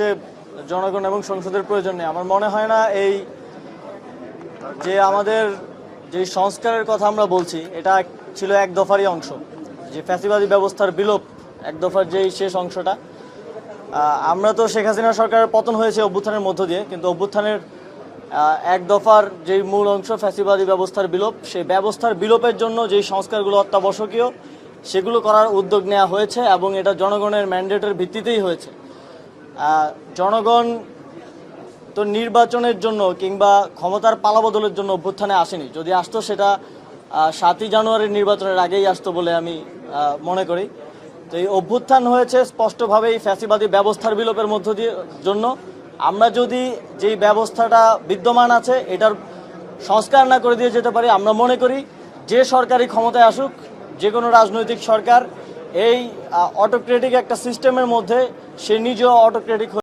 যে জনগণ এবং সংসদের প্রয়োজন নেই, আমার মনে হয় না। এই যে আমাদের যে সংস্কারের কথা আমরা বলছি, এটা ছিল এক দফারই অংশ। যে ফ্যাসিবাদী ব্যবস্থার বিলোপ, এক দফার যেই শেষ অংশটা। আমরা তো শেখ হাসিনা সরকারের পতন হয়েছে অভ্যুত্থানের মধ্য দিয়ে, কিন্তু অভ্যুত্থানের এক দফার যেই মূল অংশ ফ্যাসিবাদী ব্যবস্থার বিলোপ, সেই ব্যবস্থার বিলোপের জন্য যেই সংস্কারগুলো অত্যাবশ্যকীয় সেগুলো করার উদ্যোগ নেওয়া হয়েছে এবং এটা জনগণের ম্যান্ডেটের ভিত্তিতেই হয়েছে। জনগণ তো নির্বাচনের জন্য কিংবা ক্ষমতার পালাবদলের জন্য অভ্যুত্থানে আসেনি। যদি আসতো সেটা 7ই জানুয়ারির নির্বাচনের আগেই আসতো বলে আমি মনে করি। তো এই অভ্যুত্থান হয়েছে স্পষ্টভাবেই ফ্যাসিবাদী ব্যবস্থার বিলোপের মধ্য দিয়ে জন্য। আমরা যদি যেই ব্যবস্থাটা বিদ্যমান আছে এটার সংস্কার না করে দিয়ে যেতে পারি, আমরা মনে করি যে সরকারি ক্ষমতায় আসুক, যে কোনো রাজনৈতিক সরকার, এই অটোক্রেটিক একটা সিস্টেমের মধ্যে সে নিজেও অটোক্রেটিক